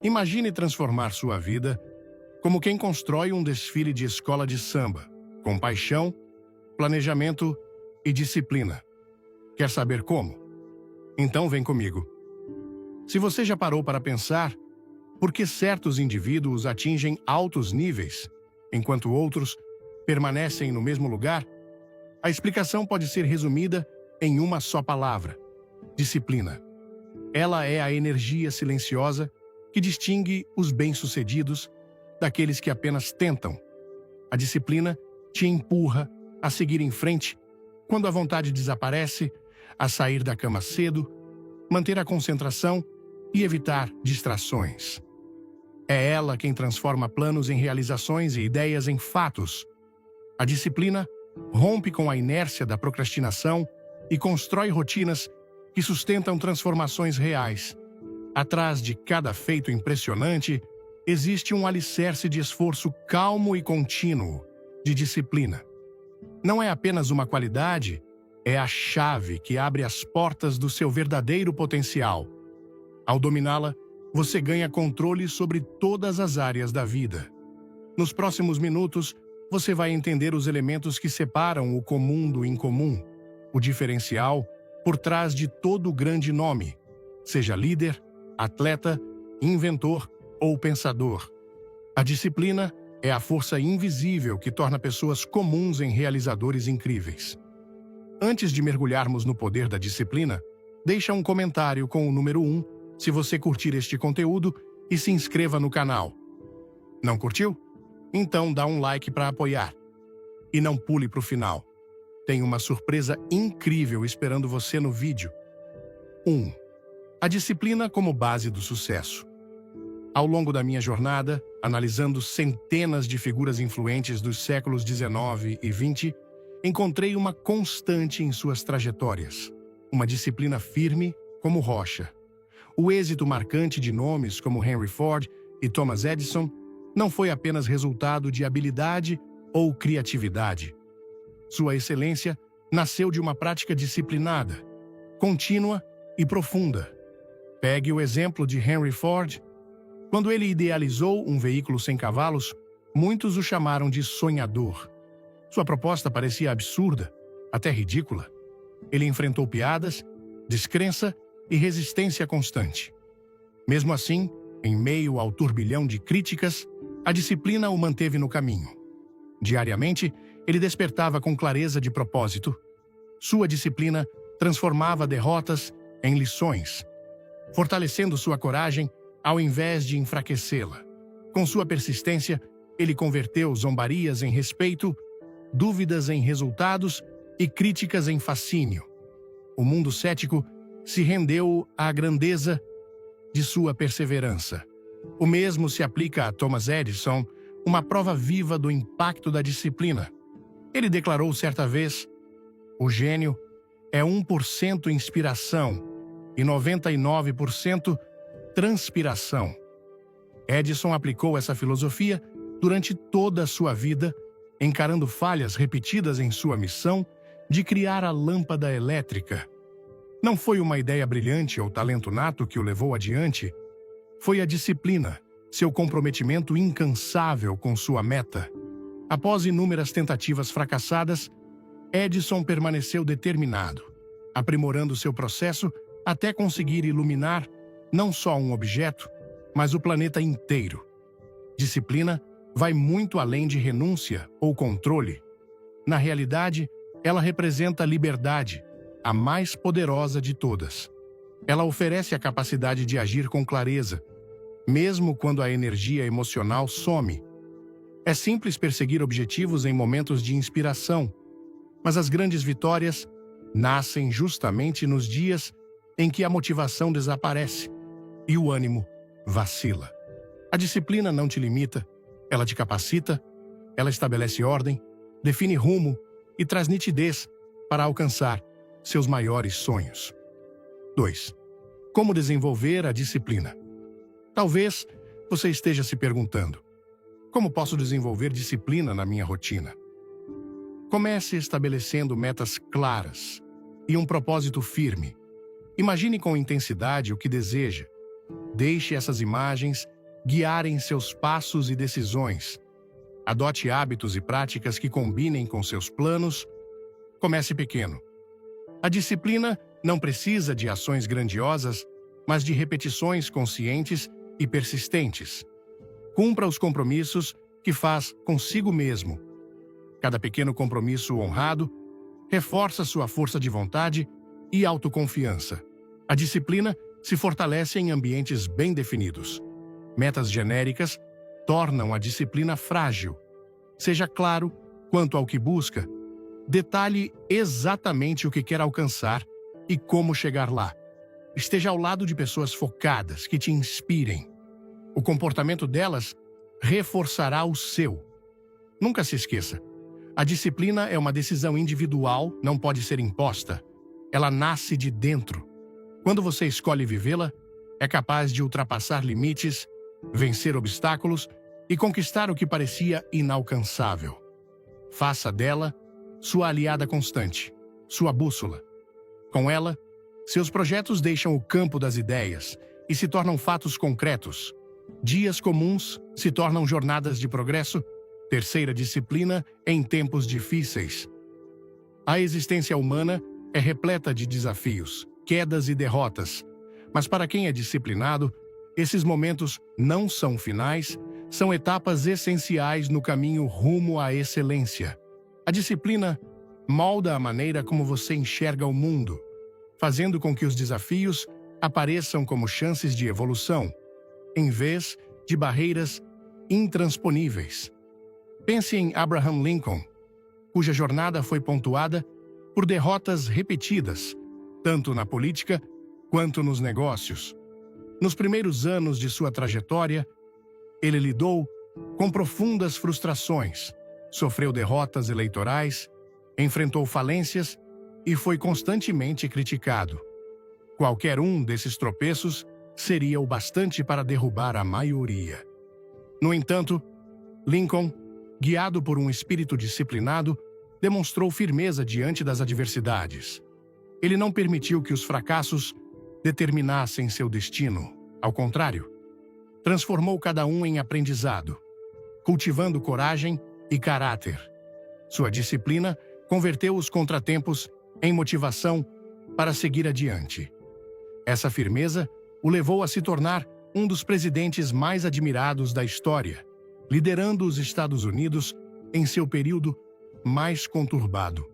Imagine transformar sua vida como quem constrói um desfile de escola de samba, com paixão, planejamento e disciplina. Quer saber como? Então vem comigo. Se você já parou para pensar por que certos indivíduos atingem altos níveis, enquanto outros permanecem no mesmo lugar, a explicação pode ser resumida em uma só palavra: disciplina. Ela é a energia silenciosa que distingue os bem-sucedidos daqueles que apenas tentam. A disciplina te empurra a seguir em frente quando a vontade desaparece, a sair da cama cedo, manter a concentração e evitar distrações. É ela quem transforma planos em realizações e ideias em fatos. A disciplina rompe com a inércia da procrastinação e constrói rotinas que sustentam transformações reais. Atrás de cada feito impressionante, existe um alicerce de esforço calmo e contínuo, de disciplina. Não é apenas uma qualidade, é a chave que abre as portas do seu verdadeiro potencial. Ao dominá-la, você ganha controle sobre todas as áreas da vida. Nos próximos minutos, você vai entender os elementos que separam o comum do incomum, o diferencial por trás de todo grande nome, seja líder, atleta, inventor ou pensador. A disciplina é a força invisível que torna pessoas comuns em realizadores incríveis. Antes de mergulharmos no poder da disciplina, deixa um comentário com o número 1 se você curtir este conteúdo e se inscreva no canal. Não curtiu? Então dá um like para apoiar. E não pule para o final. Tem uma surpresa incrível esperando você no vídeo. 1. A disciplina como base do sucesso. Ao longo da minha jornada, analisando centenas de figuras influentes dos séculos 19 e 20, encontrei uma constante em suas trajetórias. Uma disciplina firme como rocha. O êxito marcante de nomes como Henry Ford e Thomas Edison não foi apenas resultado de habilidade ou criatividade. Sua excelência nasceu de uma prática disciplinada, contínua e profunda. Pegue o exemplo de Henry Ford. Quando ele idealizou um veículo sem cavalos, muitos o chamaram de sonhador. Sua proposta parecia absurda, até ridícula. Ele enfrentou piadas, descrença e resistência constante. Mesmo assim, em meio ao turbilhão de críticas, a disciplina o manteve no caminho. Diariamente, ele despertava com clareza de propósito. Sua disciplina transformava derrotas em lições, fortalecendo sua coragem ao invés de enfraquecê-la. Com sua persistência, ele converteu zombarias em respeito, dúvidas em resultados e críticas em fascínio. O mundo cético se rendeu à grandeza de sua perseverança. O mesmo se aplica a Thomas Edison, uma prova viva do impacto da disciplina. Ele declarou certa vez: "O gênio é 1% inspiração e 99% transpiração." Edison aplicou essa filosofia durante toda a sua vida, encarando falhas repetidas em sua missão de criar a lâmpada elétrica. Não foi uma ideia brilhante ou talento nato que o levou adiante, foi a disciplina, seu comprometimento incansável com sua meta. Após inúmeras tentativas fracassadas, Edison permaneceu determinado, aprimorando seu processo até conseguir iluminar não só um objeto, mas o planeta inteiro. Disciplina vai muito além de renúncia ou controle. Na realidade, ela representa a liberdade, a mais poderosa de todas. Ela oferece a capacidade de agir com clareza, mesmo quando a energia emocional some. É simples perseguir objetivos em momentos de inspiração, mas as grandes vitórias nascem justamente nos dias em que a motivação desaparece e o ânimo vacila. A disciplina não te limita, ela te capacita, ela estabelece ordem, define rumo e traz nitidez para alcançar seus maiores sonhos. 2. Como desenvolver a disciplina? Talvez você esteja se perguntando: como posso desenvolver disciplina na minha rotina? Comece estabelecendo metas claras e um propósito firme. Imagine com intensidade o que deseja. Deixe essas imagens guiarem seus passos e decisões. Adote hábitos e práticas que combinem com seus planos. Comece pequeno. A disciplina não precisa de ações grandiosas, mas de repetições conscientes e persistentes. Cumpra os compromissos que faz consigo mesmo. Cada pequeno compromisso honrado reforça sua força de vontade e autoconfiança. A disciplina se fortalece em ambientes bem definidos. Metas genéricas tornam a disciplina frágil. Seja claro quanto ao que busca. Detalhe exatamente o que quer alcançar e como chegar lá. Esteja ao lado de pessoas focadas que te inspirem. O comportamento delas reforçará o seu. Nunca se esqueça. A disciplina é uma decisão individual, não pode ser imposta. Ela nasce de dentro. Quando você escolhe vivê-la, é capaz de ultrapassar limites, vencer obstáculos e conquistar o que parecia inalcançável. Faça dela sua aliada constante, sua bússola. Com ela, seus projetos deixam o campo das ideias e se tornam fatos concretos. Dias comuns se tornam jornadas de progresso. Terceira disciplina em tempos difíceis. A existência humana é repleta de desafios, quedas e derrotas. Mas para quem é disciplinado, esses momentos não são finais, são etapas essenciais no caminho rumo à excelência. A disciplina molda a maneira como você enxerga o mundo, fazendo com que os desafios apareçam como chances de evolução, em vez de barreiras intransponíveis. Pense em Abraham Lincoln, cuja jornada foi pontuada por derrotas repetidas, tanto na política quanto nos negócios. Nos primeiros anos de sua trajetória, ele lidou com profundas frustrações, sofreu derrotas eleitorais, enfrentou falências e foi constantemente criticado. Qualquer um desses tropeços seria o bastante para derrubar a maioria. No entanto, Lincoln, guiado por um espírito disciplinado, demonstrou firmeza diante das adversidades. Ele não permitiu que os fracassos determinassem seu destino. Ao contrário, transformou cada um em aprendizado, cultivando coragem e caráter. Sua disciplina converteu os contratempos em motivação para seguir adiante. Essa firmeza o levou a se tornar um dos presidentes mais admirados da história, liderando os Estados Unidos em seu período mais conturbado.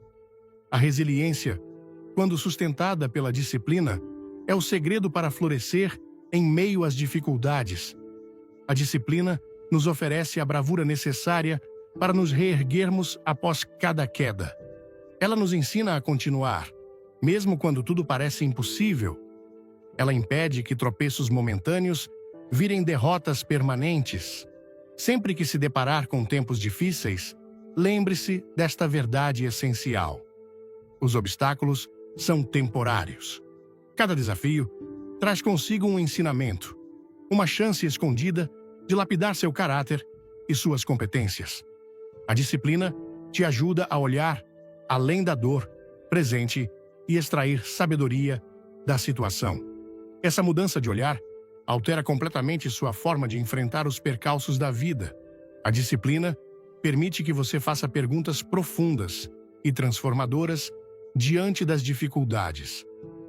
A resiliência, quando sustentada pela disciplina, é o segredo para florescer em meio às dificuldades. A disciplina nos oferece a bravura necessária para nos reerguermos após cada queda. Ela nos ensina a continuar, mesmo quando tudo parece impossível. Ela impede que tropeços momentâneos virem derrotas permanentes. Sempre que se deparar com tempos difíceis, lembre-se desta verdade essencial. Os obstáculos são temporários. Cada desafio traz consigo um ensinamento, uma chance escondida de lapidar seu caráter e suas competências. A disciplina te ajuda a olhar além da dor presente e extrair sabedoria da situação. Essa mudança de olhar altera completamente sua forma de enfrentar os percalços da vida. A disciplina permite que você faça perguntas profundas e transformadoras diante das dificuldades.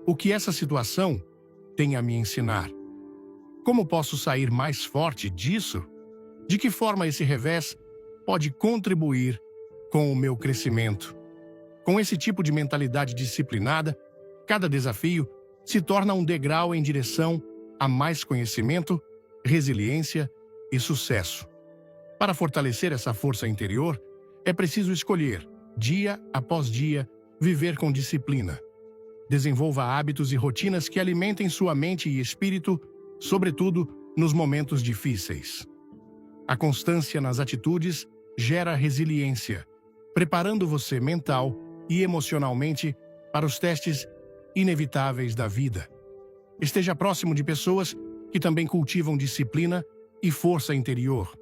O que essa situação tem a me ensinar? Como posso sair mais forte disso? De que forma esse revés pode contribuir com o meu crescimento? Com esse tipo de mentalidade disciplinada, cada desafio se torna um degrau em direção a mais conhecimento, resiliência e sucesso. Para fortalecer essa força interior, é preciso escolher, dia após dia, viver com disciplina. Desenvolva hábitos e rotinas que alimentem sua mente e espírito, sobretudo nos momentos difíceis. A constância nas atitudes gera resiliência, preparando você mental e emocionalmente para os testes inevitáveis da vida. Esteja próximo de pessoas que também cultivam disciplina e força interior.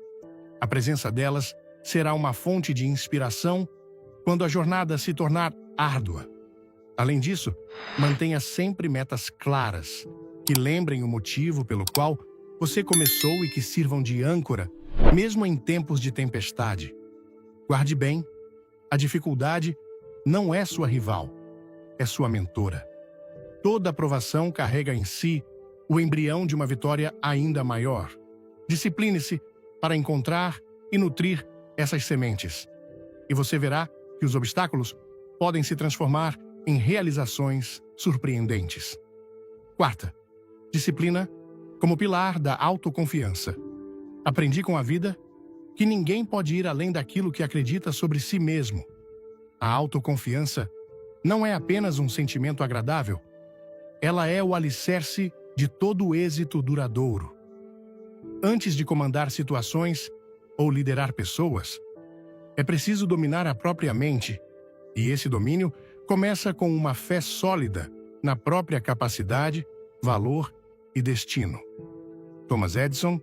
A presença delas será uma fonte de inspiração quando a jornada se tornar árdua. Além disso, mantenha sempre metas claras, que lembrem o motivo pelo qual você começou e que sirvam de âncora, mesmo em tempos de tempestade. Guarde bem, a dificuldade não é sua rival, é sua mentora. Toda aprovação carrega em si o embrião de uma vitória ainda maior. Discipline-se para encontrar e nutrir essas sementes. E você verá que os obstáculos podem se transformar em realizações surpreendentes. Quarta, disciplina como pilar da autoconfiança. Aprendi com a vida que ninguém pode ir além daquilo que acredita sobre si mesmo. A autoconfiança não é apenas um sentimento agradável, ela é o alicerce de todo êxito duradouro. Antes de comandar situações ou liderar pessoas, é preciso dominar a própria mente, e esse domínio começa com uma fé sólida na própria capacidade, valor e destino. Thomas Edison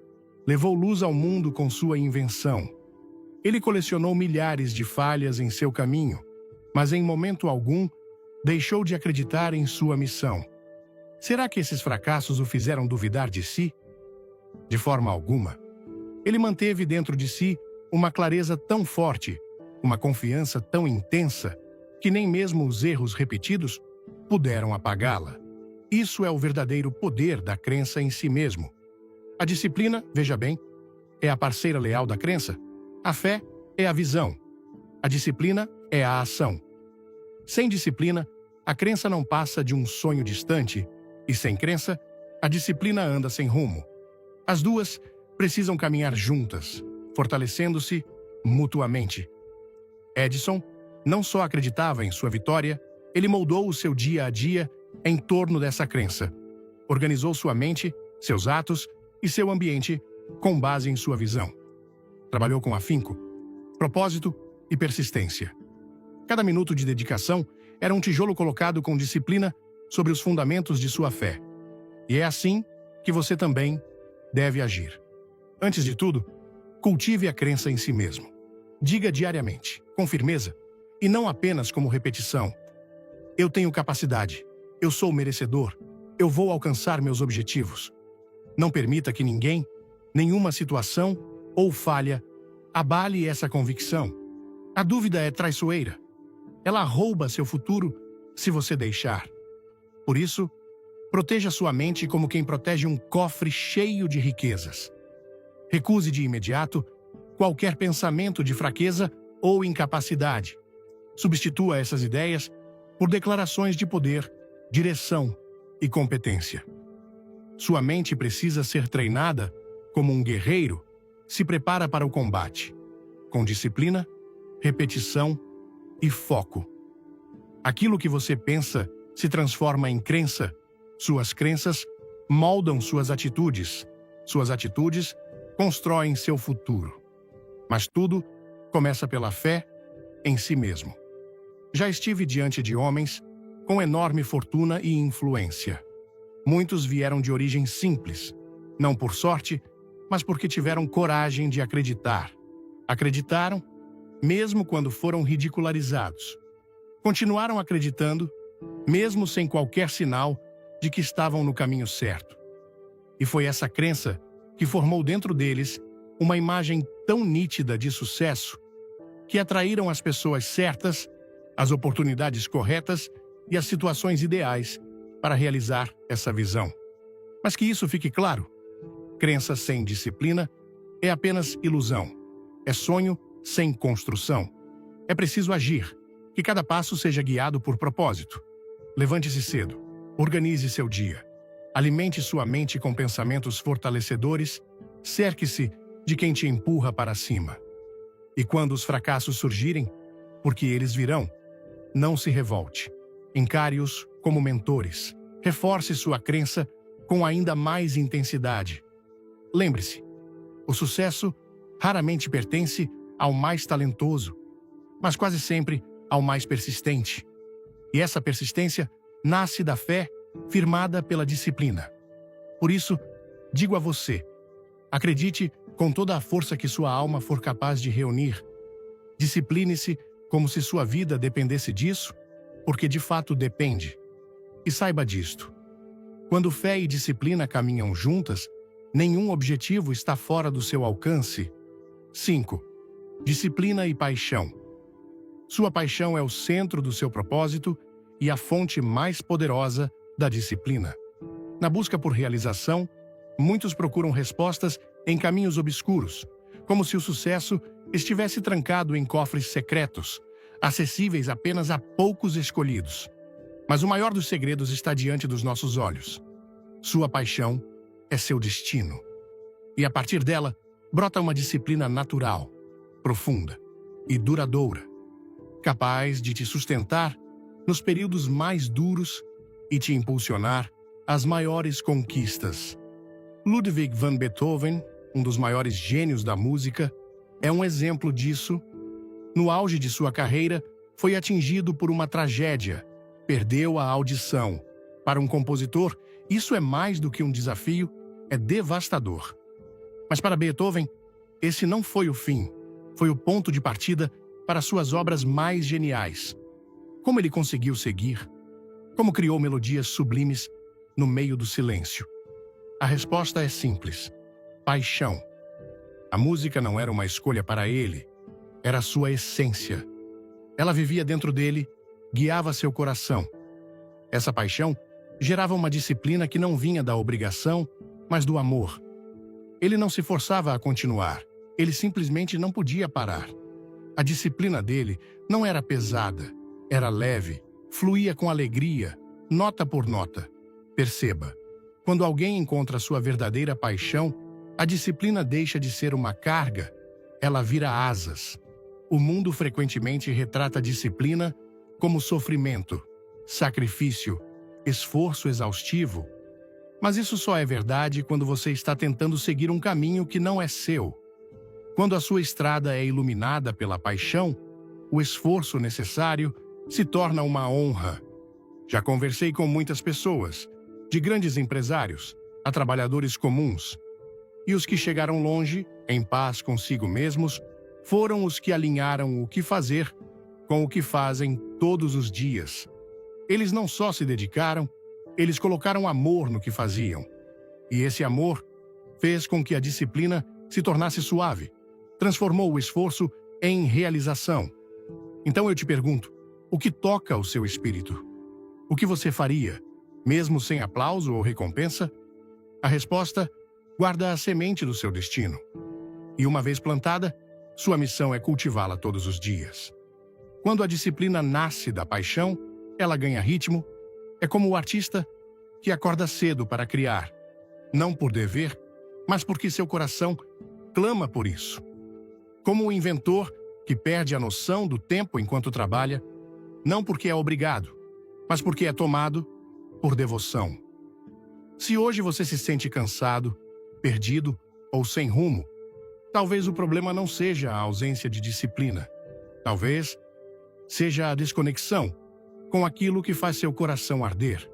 levou luz ao mundo com sua invenção. Ele colecionou milhares de falhas em seu caminho, mas em momento algum deixou de acreditar em sua missão. Será que esses fracassos o fizeram duvidar de si? De forma alguma. Ele manteve dentro de si uma clareza tão forte, uma confiança tão intensa, que nem mesmo os erros repetidos puderam apagá-la. Isso é o verdadeiro poder da crença em si mesmo. A disciplina, veja bem, é a parceira leal da crença. A fé é a visão. A disciplina é a ação. Sem disciplina, a crença não passa de um sonho distante, e sem crença, a disciplina anda sem rumo. As duas precisam caminhar juntas, fortalecendo-se mutuamente. Edison não só acreditava em sua vitória, ele moldou o seu dia a dia em torno dessa crença. Organizou sua mente, seus atos e seu ambiente com base em sua visão. Trabalhou com afinco, propósito e persistência. Cada minuto de dedicação era um tijolo colocado com disciplina sobre os fundamentos de sua fé. E é assim que você também deve agir. Antes de tudo, cultive a crença em si mesmo. Diga diariamente, com firmeza, e não apenas como repetição: eu tenho capacidade, eu sou merecedor, eu vou alcançar meus objetivos. Não permita que ninguém, nenhuma situação ou falha abale essa convicção. A dúvida é traiçoeira. Ela rouba seu futuro se você deixar. Por isso, proteja sua mente como quem protege um cofre cheio de riquezas. Recuse de imediato qualquer pensamento de fraqueza ou incapacidade. Substitua essas ideias por declarações de poder, direção e competência. Sua mente precisa ser treinada como um guerreiro se prepara para o combate, com disciplina, repetição e foco. Aquilo que você pensa se transforma em crença. Suas crenças moldam suas atitudes constroem seu futuro. Mas tudo começa pela fé em si mesmo. Já estive diante de homens com enorme fortuna e influência. Muitos vieram de origem simples, não por sorte, mas porque tiveram coragem de acreditar. Acreditaram, mesmo quando foram ridicularizados. Continuaram acreditando, mesmo sem qualquer sinal de que estavam no caminho certo. E foi essa crença que formou dentro deles uma imagem tão nítida de sucesso que atraíram as pessoas certas, as oportunidades corretas e as situações ideais para realizar essa visão. Mas que isso fique claro: crença sem disciplina é apenas ilusão. É sonho sem construção. É preciso agir, que cada passo seja guiado por propósito. Levante-se cedo, organize seu dia, alimente sua mente com pensamentos fortalecedores, cerque-se de quem te empurra para cima. E quando os fracassos surgirem, porque eles virão, não se revolte. Encare-os como mentores. Reforce sua crença com ainda mais intensidade. Lembre-se, o sucesso raramente pertence ao mais talentoso, mas quase sempre ao mais persistente. E essa persistência nasce da fé firmada pela disciplina. Por isso, digo a você: acredite com toda a força que sua alma for capaz de reunir. Discipline-se como se sua vida dependesse disso, porque de fato depende. E saiba disto: Quando fé e disciplina caminham juntas, nenhum objetivo está fora do seu alcance. 5. Disciplina e paixão. Sua paixão é o centro do seu propósito e a fonte mais poderosa da disciplina. Na busca por realização, muitos procuram respostas em caminhos obscuros, como se o sucesso estivesse trancado em cofres secretos, acessíveis apenas a poucos escolhidos. Mas o maior dos segredos está diante dos nossos olhos. Sua paixão é seu destino. E a partir dela, brota uma disciplina natural, profunda e duradoura, capaz de te sustentar nos períodos mais duros e te impulsionar às maiores conquistas. Ludwig van Beethoven, um dos maiores gênios da música, é um exemplo disso. No auge de sua carreira, foi atingido por uma tragédia. Perdeu a audição. Para um compositor, isso é mais do que um desafio, é devastador. Mas para Beethoven, esse não foi o fim. Foi o ponto de partida para suas obras mais geniais. Como ele conseguiu seguir? Como criou melodias sublimes no meio do silêncio? A resposta é simples: paixão. A música não era uma escolha para ele, era sua essência. Ela vivia dentro dele, guiava seu coração. Essa paixão gerava uma disciplina que não vinha da obrigação, mas do amor. Ele não se forçava a continuar, ele simplesmente não podia parar. A disciplina dele não era pesada, era leve, fluía com alegria, nota por nota. Perceba, quando alguém encontra sua verdadeira paixão, a disciplina deixa de ser uma carga, ela vira asas. O mundo frequentemente retrata a disciplina como sofrimento, sacrifício, esforço exaustivo. Mas isso só é verdade quando você está tentando seguir um caminho que não é seu. Quando a sua estrada é iluminada pela paixão, o esforço necessário se torna uma honra. Já conversei com muitas pessoas, de grandes empresários a trabalhadores comuns. E os que chegaram longe, em paz consigo mesmos, foram os que alinharam o que fazer com o que fazem todos os dias. Eles não só se dedicaram, eles colocaram amor no que faziam. E esse amor fez com que a disciplina se tornasse suave, transformou o esforço em realização. Então eu te pergunto, o que toca o seu espírito? O que você faria, mesmo sem aplauso ou recompensa? A resposta guarda a semente do seu destino. E uma vez plantada, sua missão é cultivá-la todos os dias. Quando a disciplina nasce da paixão, ela ganha ritmo. É como o artista que acorda cedo para criar, não por dever, mas porque seu coração clama por isso. Como o inventor que perde a noção do tempo enquanto trabalha, não porque é obrigado, mas porque é tomado por devoção. Se hoje você se sente cansado, perdido ou sem rumo, talvez o problema não seja a ausência de disciplina. Talvez seja a desconexão com aquilo que faz seu coração arder.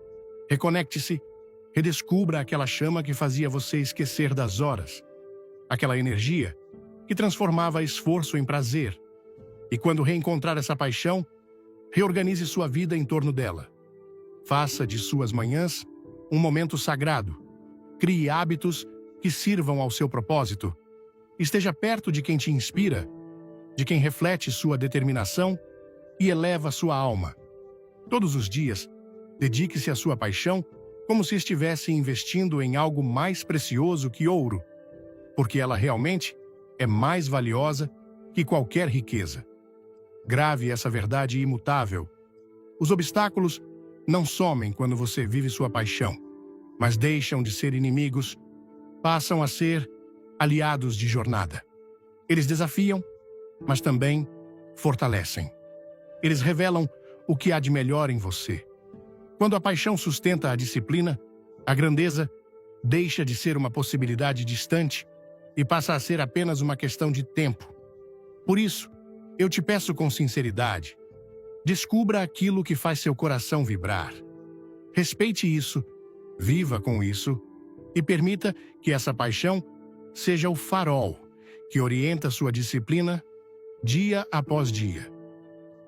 Reconecte-se, redescubra aquela chama que fazia você esquecer das horas, aquela energia que transformava esforço em prazer. E quando reencontrar essa paixão, reorganize sua vida em torno dela. Faça de suas manhãs um momento sagrado. Crie hábitos que sirvam ao seu propósito. Esteja perto de quem te inspira, de quem reflete sua determinação e eleva sua alma. Todos os dias, dedique-se à sua paixão como se estivesse investindo em algo mais precioso que ouro, porque ela realmente é mais valiosa que qualquer riqueza. Grave essa verdade imutável. Os obstáculos não somem quando você vive sua paixão, mas deixam de ser inimigos, passam a ser aliados de jornada. Eles desafiam, mas também fortalecem. Eles revelam o que há de melhor em você. Quando a paixão sustenta a disciplina, a grandeza deixa de ser uma possibilidade distante e passa a ser apenas uma questão de tempo. Por isso, eu te peço com sinceridade, descubra aquilo que faz seu coração vibrar. Respeite isso, viva com isso e permita que essa paixão seja o farol que orienta sua disciplina dia após dia.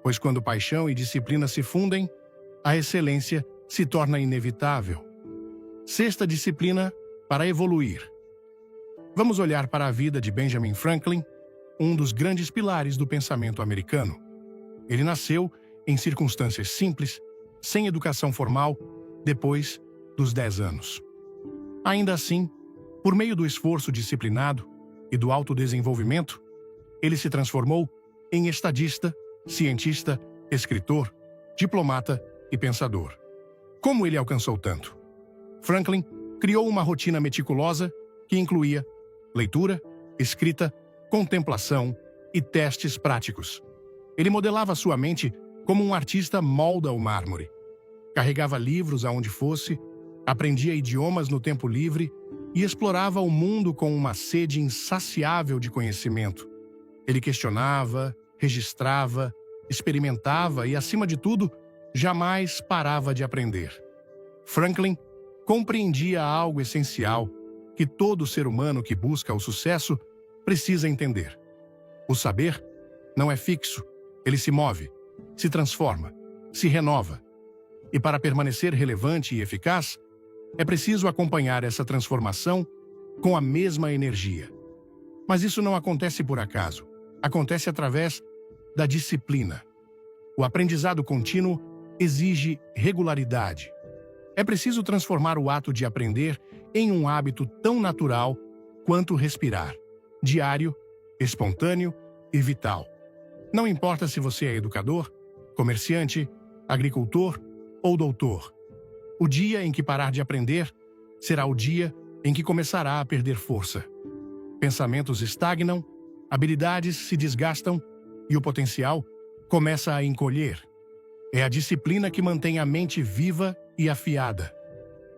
Pois quando paixão e disciplina se fundem, a excelência se torna inevitável. Sexta disciplina para evoluir. Vamos olhar para a vida de Benjamin Franklin, um dos grandes pilares do pensamento americano. Ele nasceu em circunstâncias simples, sem educação formal, depois dos 10 anos. Ainda assim, por meio do esforço disciplinado e do autodesenvolvimento, ele se transformou em estadista, cientista, escritor, diplomata e pensador. Como ele alcançou tanto? Franklin criou uma rotina meticulosa que incluía leitura, escrita, contemplação e testes práticos. Ele modelava sua mente como um artista molda o mármore. Carregava livros aonde fosse, aprendia idiomas no tempo livre e explorava o mundo com uma sede insaciável de conhecimento. Ele questionava, registrava, experimentava e, acima de tudo, jamais parava de aprender. Franklin compreendia algo essencial que todo ser humano que busca o sucesso precisa entender. O saber não é fixo, ele se move, se transforma, se renova. E para permanecer relevante e eficaz, é preciso acompanhar essa transformação com a mesma energia. Mas isso não acontece por acaso, acontece através da disciplina. O aprendizado contínuo exige regularidade. É preciso transformar o ato de aprender em um hábito tão natural quanto respirar, diário, espontâneo e vital. Não importa se você é educador, comerciante, agricultor ou doutor. O dia em que parar de aprender será o dia em que começará a perder força. Pensamentos estagnam, habilidades se desgastam e o potencial começa a encolher. É a disciplina que mantém a mente viva e afiada.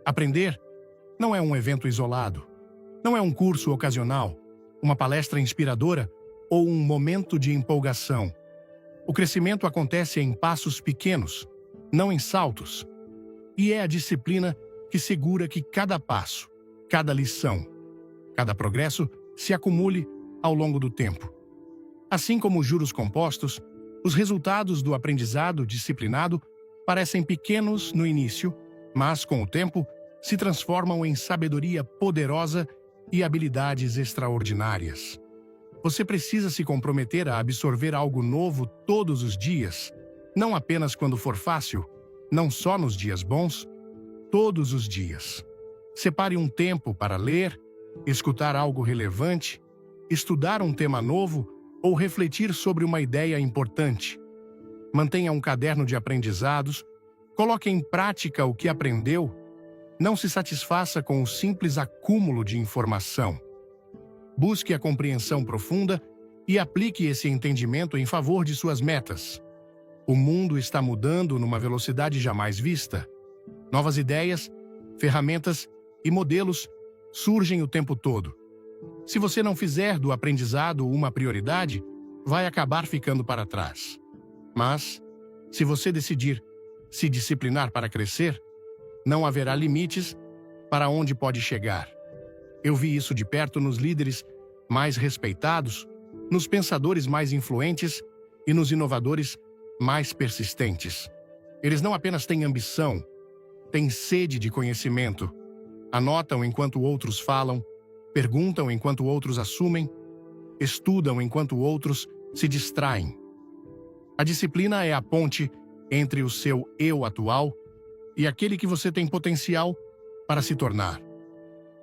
Aprender não é um evento isolado, não é um curso ocasional, uma palestra inspiradora ou um momento de empolgação. O crescimento acontece em passos pequenos, não em saltos. E é a disciplina que segura que cada passo, cada lição, cada progresso se acumule ao longo do tempo. Assim como os juros compostos, os resultados do aprendizado disciplinado parecem pequenos no início, mas, com o tempo, se transformam em sabedoria poderosa e habilidades extraordinárias. Você precisa se comprometer a absorver algo novo todos os dias, não apenas quando for fácil, não só nos dias bons, todos os dias. Separe um tempo para ler, escutar algo relevante, estudar um tema novo ou refletir sobre uma ideia importante. Mantenha um caderno de aprendizados, coloque em prática o que aprendeu. Não se satisfaça com o simples acúmulo de informação. Busque a compreensão profunda e aplique esse entendimento em favor de suas metas. O mundo está mudando numa velocidade jamais vista. Novas ideias, ferramentas e modelos surgem o tempo todo. Se você não fizer do aprendizado uma prioridade, vai acabar ficando para trás. Mas, se você decidir se disciplinar para crescer, não haverá limites para onde pode chegar. Eu vi isso de perto nos líderes mais respeitados, nos pensadores mais influentes e nos inovadores mais persistentes. Eles não apenas têm ambição, têm sede de conhecimento. Anotam enquanto outros falam, perguntam enquanto outros assumem, estudam enquanto outros se distraem. A disciplina é a ponte entre o seu eu atual e aquele que você tem potencial para se tornar.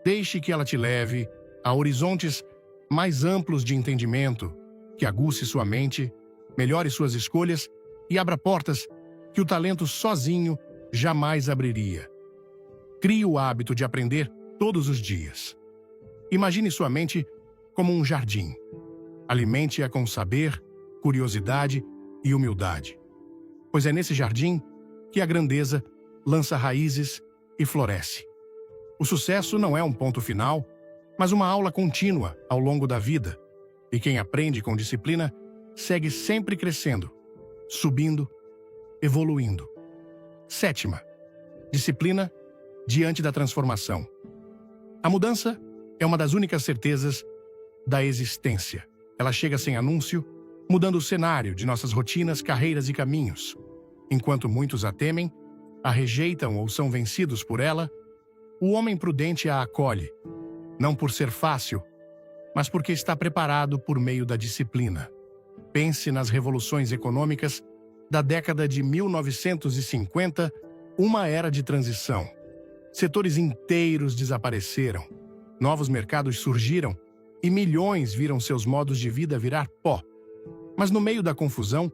Deixe que ela te leve a horizontes mais amplos de entendimento, que aguce sua mente, melhore suas escolhas e abra portas que o talento sozinho jamais abriria. Crie o hábito de aprender todos os dias. Imagine sua mente como um jardim. Alimente-a com saber, curiosidade e humildade. Pois é nesse jardim que a grandeza lança raízes e floresce. O sucesso não é um ponto final, mas uma aula contínua ao longo da vida. E quem aprende com disciplina segue sempre crescendo, subindo, evoluindo. Sétima, disciplina diante da transformação. A mudança é uma das únicas certezas da existência. Ela chega sem anúncio, mudando o cenário de nossas rotinas, carreiras e caminhos. Enquanto muitos a temem, a rejeitam ou são vencidos por ela, O homem prudente a acolhe, não por ser fácil, mas porque está preparado por meio da disciplina. Pense nas revoluções econômicas da década de 1950, uma era de transição. Setores inteiros desapareceram, novos mercados surgiram e milhões viram seus modos de vida virar pó. Mas no meio da confusão,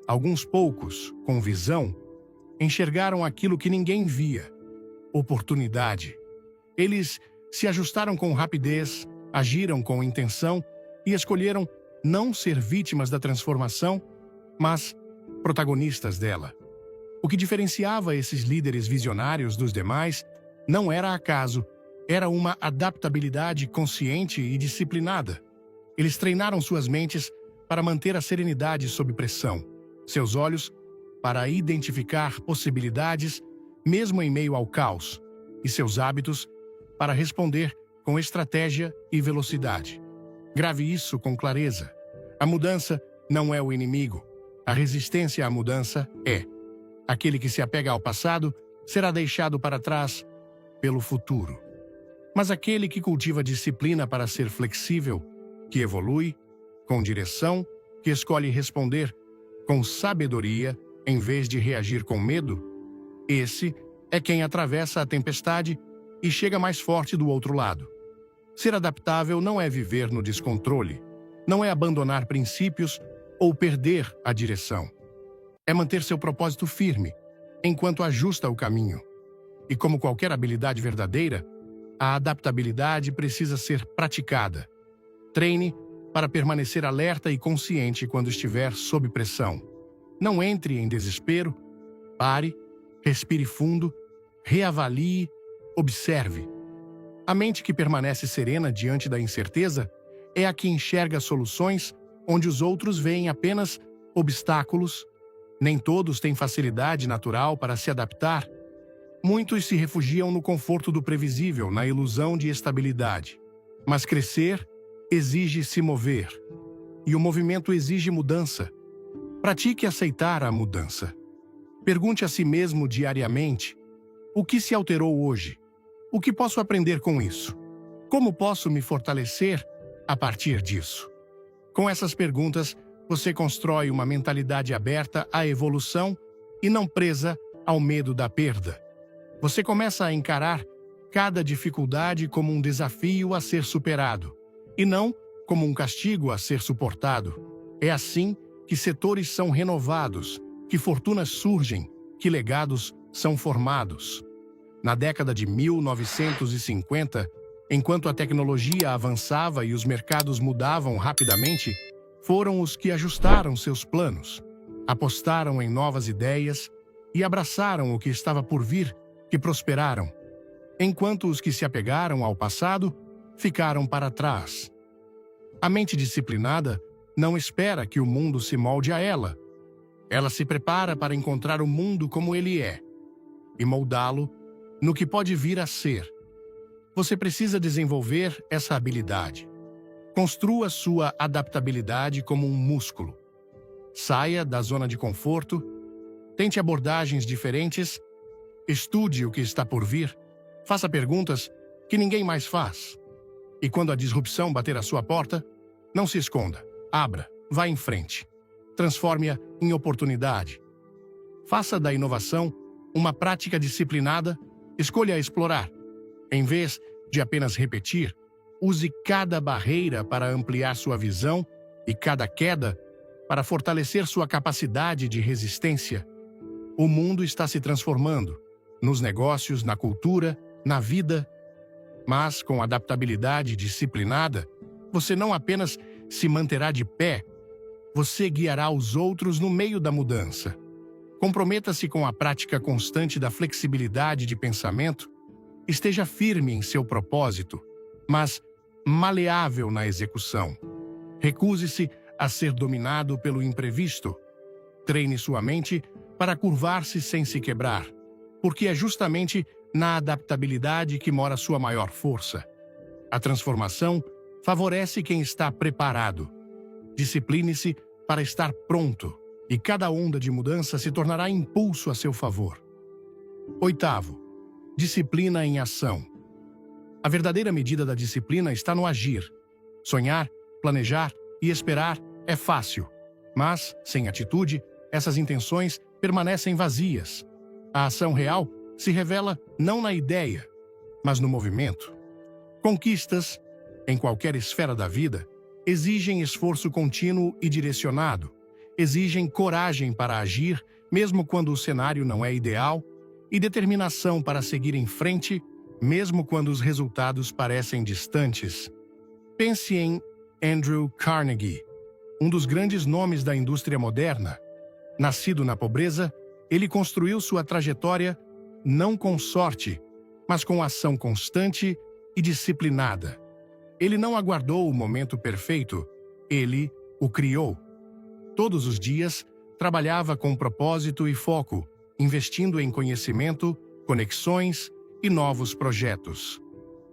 alguns poucos, com visão, enxergaram aquilo que ninguém via: oportunidade. Eles se ajustaram com rapidez, agiram com intenção e escolheram não ser vítimas da transformação, mas protagonistas dela. O que diferenciava esses líderes visionários dos demais não era acaso, era uma adaptabilidade consciente e disciplinada. Eles treinaram suas mentes para manter a serenidade sob pressão, seus olhos para identificar possibilidades mesmo em meio ao caos, e seus hábitos para responder com estratégia e velocidade. Grave isso com clareza. A mudança não é o inimigo. A resistência à mudança é. Aquele que se apega ao passado será deixado para trás pelo futuro. Mas aquele que cultiva disciplina para ser flexível, que evolui, com direção, que escolhe responder com sabedoria em vez de reagir com medo, esse é quem atravessa a tempestade e chega mais forte do outro lado. Ser adaptável não é viver no descontrole, não é abandonar princípios ou perder a direção. É manter seu propósito firme, enquanto ajusta o caminho. E como qualquer habilidade verdadeira, a adaptabilidade precisa ser praticada. Treine para permanecer alerta e consciente quando estiver sob pressão. Não entre em desespero, pare, respire fundo, reavalie, observe. A mente que permanece serena diante da incerteza é a que enxerga soluções onde os outros veem apenas obstáculos. Nem todos têm facilidade natural para se adaptar. Muitos se refugiam no conforto do previsível, na ilusão de estabilidade. Mas crescer exige se mover. E o movimento exige mudança. Pratique aceitar a mudança. Pergunte a si mesmo diariamente: o que se alterou hoje? O que posso aprender com isso? Como posso me fortalecer a partir disso? Com essas perguntas, você constrói uma mentalidade aberta à evolução e não presa ao medo da perda. Você começa a encarar cada dificuldade como um desafio a ser superado, e não como um castigo a ser suportado. É assim que setores são renovados, que fortunas surgem, que legados são formados. Na década de 1950, enquanto a tecnologia avançava e os mercados mudavam rapidamente, foram os que ajustaram seus planos, apostaram em novas ideias e abraçaram o que estava por vir, que prosperaram, enquanto os que se apegaram ao passado ficaram para trás. A mente disciplinada não espera que o mundo se molde a ela. Ela se prepara para encontrar o mundo como ele é e moldá-lo no que pode vir a ser. Você precisa desenvolver essa habilidade. Construa sua adaptabilidade como um músculo. Saia da zona de conforto, tente abordagens diferentes, estude o que está por vir, faça perguntas que ninguém mais faz. E quando a disrupção bater à sua porta, não se esconda, abra, vá em frente. Transforme-a em oportunidade. Faça da inovação uma prática disciplinada, escolha explorar. Em vez de apenas repetir, use cada barreira para ampliar sua visão e cada queda para fortalecer sua capacidade de resistência. O mundo está se transformando, nos negócios, na cultura, na vida. Mas, com adaptabilidade disciplinada, você não apenas se manterá de pé, você guiará os outros no meio da mudança. Comprometa-se com a prática constante da flexibilidade de pensamento, esteja firme em seu propósito, mas maleável na execução. Recuse-se a ser dominado pelo imprevisto. Treine sua mente para curvar-se sem se quebrar, porque é justamente na adaptabilidade que mora sua maior força. A transformação favorece quem está preparado. Discipline-se para estar pronto, e cada onda de mudança se tornará impulso a seu favor. 8º, Disciplina em ação. A verdadeira medida da disciplina está no agir. Sonhar, planejar e esperar é fácil, mas, sem atitude, essas intenções permanecem vazias. A ação real se revela não na ideia, mas no movimento. Conquistas, em qualquer esfera da vida, exigem esforço contínuo e direcionado, exigem coragem para agir, mesmo quando o cenário não é ideal, e determinação para seguir em frente, mesmo quando os resultados parecem distantes. Pense em Andrew Carnegie, um dos grandes nomes da indústria moderna. Nascido na pobreza, ele construiu sua trajetória não com sorte, mas com ação constante e disciplinada. Ele não aguardou o momento perfeito, ele o criou. Todos os dias, trabalhava com propósito e foco, investindo em conhecimento, conexões e novos projetos.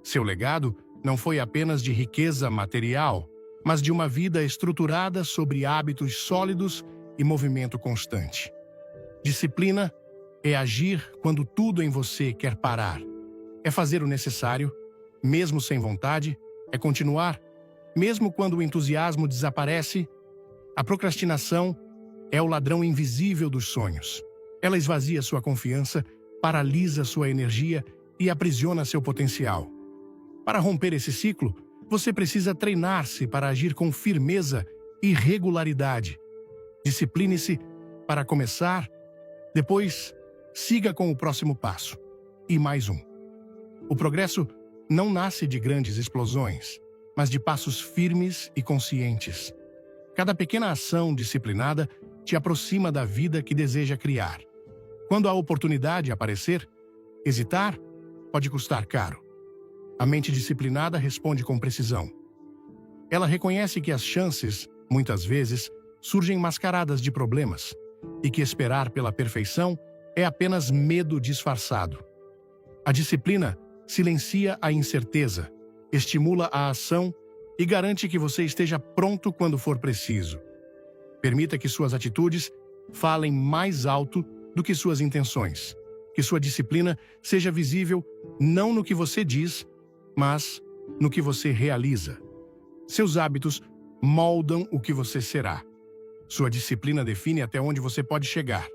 Seu legado não foi apenas de riqueza material, mas de uma vida estruturada sobre hábitos sólidos e movimento constante. Disciplina é agir quando tudo em você quer parar. É fazer o necessário, mesmo sem vontade, é continuar, mesmo quando o entusiasmo desaparece. A procrastinação é o ladrão invisível dos sonhos. Ela esvazia sua confiança, paralisa sua energia e aprisiona seu potencial. Para romper esse ciclo, você precisa treinar-se para agir com firmeza e regularidade. Discipline-se para começar, depois siga com o próximo passo, e mais um. O progresso não nasce de grandes explosões, mas de passos firmes e conscientes. Cada pequena ação disciplinada te aproxima da vida que deseja criar. Quando a oportunidade aparecer, hesitar pode custar caro. A mente disciplinada responde com precisão. Ela reconhece que as chances, muitas vezes, surgem mascaradas de problemas, e que esperar pela perfeição é apenas medo disfarçado. A disciplina silencia a incerteza, estimula a ação e garante que você esteja pronto quando for preciso. Permita que suas atitudes falem mais alto do que suas intenções. Que sua disciplina seja visível não no que você diz, mas no que você realiza. Seus hábitos moldam o que você será. Sua disciplina define até onde você pode chegar.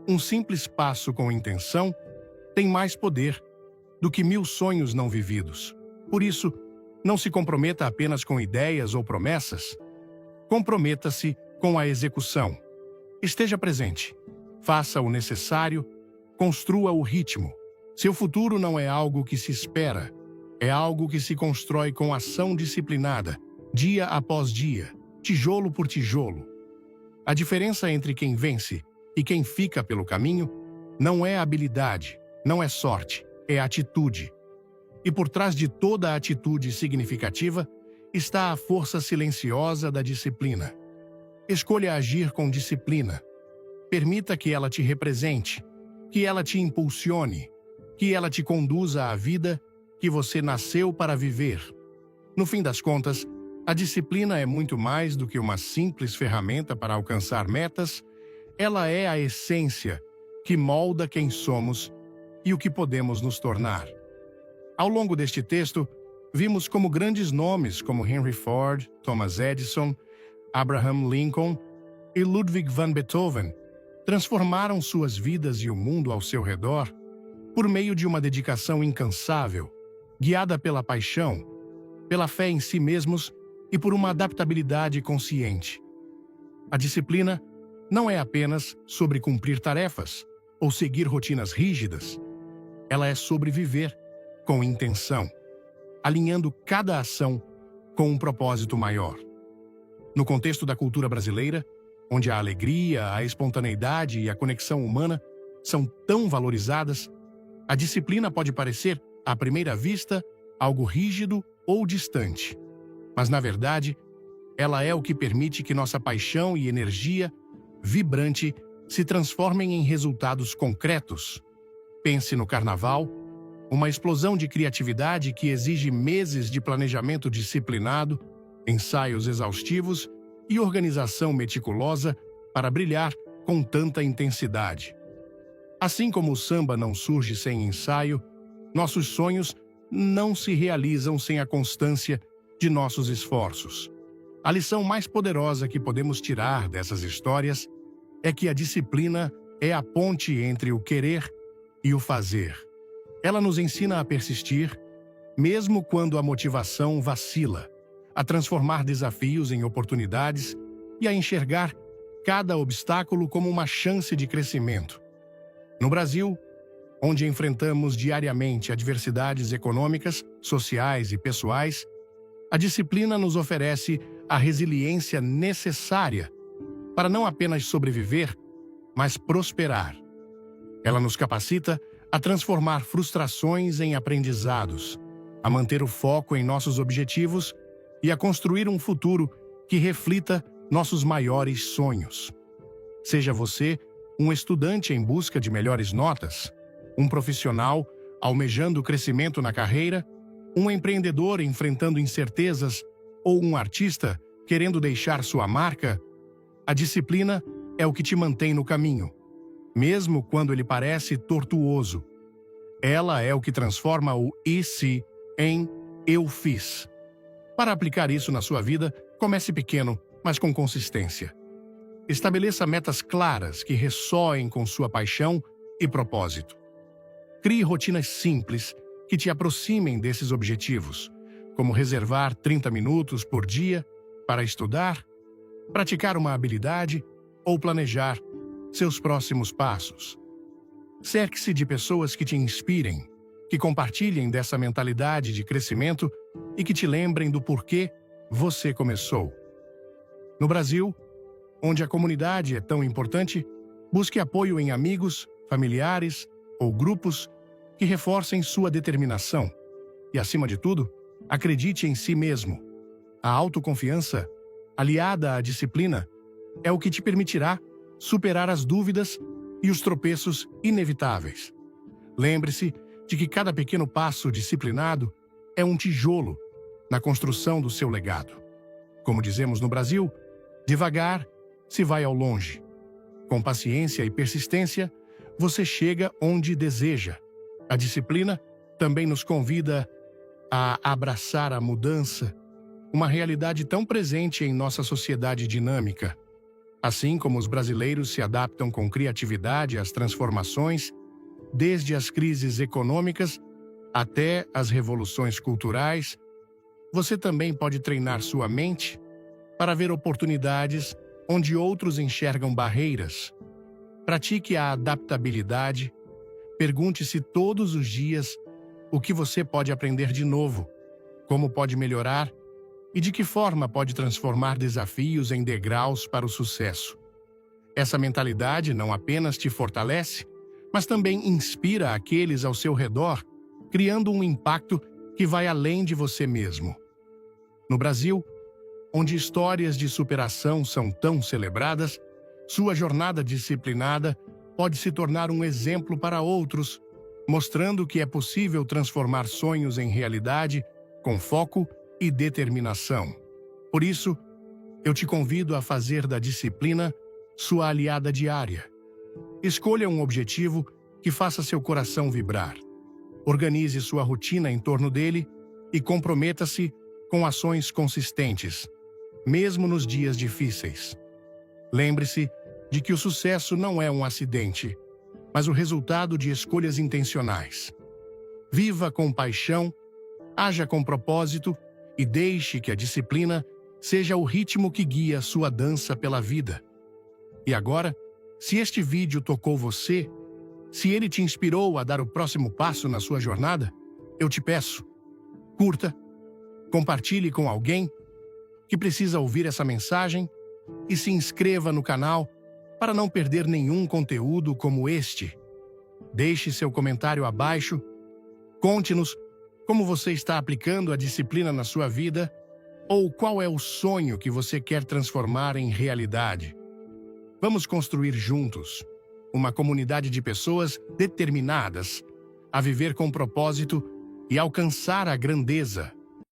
Um simples passo com intenção tem mais poder do que 1000 sonhos não vividos. Por isso, não se comprometa apenas com ideias ou promessas. Comprometa-se com a execução. Esteja presente. Faça o necessário. Construa o ritmo. Seu futuro não é algo que se espera. É algo que se constrói com ação disciplinada, dia após dia, tijolo por tijolo. A diferença entre quem vence e quem fica pelo caminho não é habilidade, não é sorte, é atitude. E por trás de toda atitude significativa está a força silenciosa da disciplina. Escolha agir com disciplina. Permita que ela te represente, que ela te impulsione, que ela te conduza à vida que você nasceu para viver. No fim das contas, a disciplina é muito mais do que uma simples ferramenta para alcançar metas. Ela é a essência que molda quem somos e o que podemos nos tornar. Ao longo deste texto, vimos como grandes nomes como Henry Ford, Thomas Edison, Abraham Lincoln e Ludwig van Beethoven transformaram suas vidas e o mundo ao seu redor por meio de uma dedicação incansável, guiada pela paixão, pela fé em si mesmos e por uma adaptabilidade consciente. A disciplina não é apenas sobre cumprir tarefas ou seguir rotinas rígidas. Ela é sobre viver com intenção, alinhando cada ação com um propósito maior. No contexto da cultura brasileira, onde a alegria, a espontaneidade e a conexão humana são tão valorizadas, a disciplina pode parecer, à primeira vista, algo rígido ou distante. Mas, na verdade, ela é o que permite que nossa paixão e energia vibrante se transformem em resultados concretos. Pense no carnaval, uma explosão de criatividade que exige meses de planejamento disciplinado, ensaios exaustivos e organização meticulosa para brilhar com tanta intensidade. Assim como o samba não surge sem ensaio, nossos sonhos não se realizam sem a constância de nossos esforços. A lição mais poderosa que podemos tirar dessas histórias é que a disciplina é a ponte entre o querer e o fazer. Ela nos ensina a persistir, mesmo quando a motivação vacila, a transformar desafios em oportunidades e a enxergar cada obstáculo como uma chance de crescimento. No Brasil, onde enfrentamos diariamente adversidades econômicas, sociais e pessoais, a disciplina nos oferece a resiliência necessária para não apenas sobreviver, mas prosperar. Ela nos capacita a transformar frustrações em aprendizados, a manter o foco em nossos objetivos e a construir um futuro que reflita nossos maiores sonhos. Seja você um estudante em busca de melhores notas, um profissional almejando crescimento na carreira, um empreendedor enfrentando incertezas ou um artista querendo deixar sua marca, a disciplina é o que te mantém no caminho, mesmo quando ele parece tortuoso. Ela é o que transforma o "e se" em "eu fiz". Para aplicar isso na sua vida, comece pequeno, mas com consistência. Estabeleça metas claras que ressoem com sua paixão e propósito. Crie rotinas simples que te aproximem desses objetivos, como reservar 30 minutos por dia para estudar, praticar uma habilidade ou planejar seus próximos passos. Cerque-se de pessoas que te inspirem, que compartilhem dessa mentalidade de crescimento e que te lembrem do porquê você começou. No Brasil, onde a comunidade é tão importante, busque apoio em amigos, familiares ou grupos que reforcem sua determinação. E, acima de tudo, acredite em si mesmo. A autoconfiança, aliada à disciplina, é o que te permitirá superar as dúvidas e os tropeços inevitáveis. Lembre-se de que cada pequeno passo disciplinado é um tijolo na construção do seu legado. Como dizemos no Brasil, devagar se vai ao longe. Com paciência e persistência, você chega onde deseja. A disciplina também nos convida a abraçar a mudança, uma realidade tão presente em nossa sociedade dinâmica. Assim como os brasileiros se adaptam com criatividade às transformações, desde as crises econômicas até as revoluções culturais, você também pode treinar sua mente para ver oportunidades onde outros enxergam barreiras. Pratique a adaptabilidade. Pergunte-se todos os dias o que você pode aprender de novo, como pode melhorar e de que forma pode transformar desafios em degraus para o sucesso. Essa mentalidade não apenas te fortalece, mas também inspira aqueles ao seu redor, criando um impacto que vai além de você mesmo. No Brasil, onde histórias de superação são tão celebradas, sua jornada disciplinada pode se tornar um exemplo para outros, mostrando que é possível transformar sonhos em realidade com foco e determinação. Por isso, eu te convido a fazer da disciplina sua aliada diária. Escolha um objetivo que faça seu coração vibrar. Organize sua rotina em torno dele e comprometa-se com ações consistentes, mesmo nos dias difíceis. Lembre-se de que o sucesso não é um acidente, mas o resultado de escolhas intencionais. Viva com paixão, haja com propósito e deixe que a disciplina seja o ritmo que guia sua dança pela vida. E agora, se este vídeo tocou você, se ele te inspirou a dar o próximo passo na sua jornada, eu te peço, curta, compartilhe com alguém que precisa ouvir essa mensagem e se inscreva no canal para não perder nenhum conteúdo como este. Deixe seu comentário abaixo, conte-nos como você está aplicando a disciplina na sua vida ou qual é o sonho que você quer transformar em realidade. Vamos construir juntos uma comunidade de pessoas determinadas a viver com propósito e alcançar a grandeza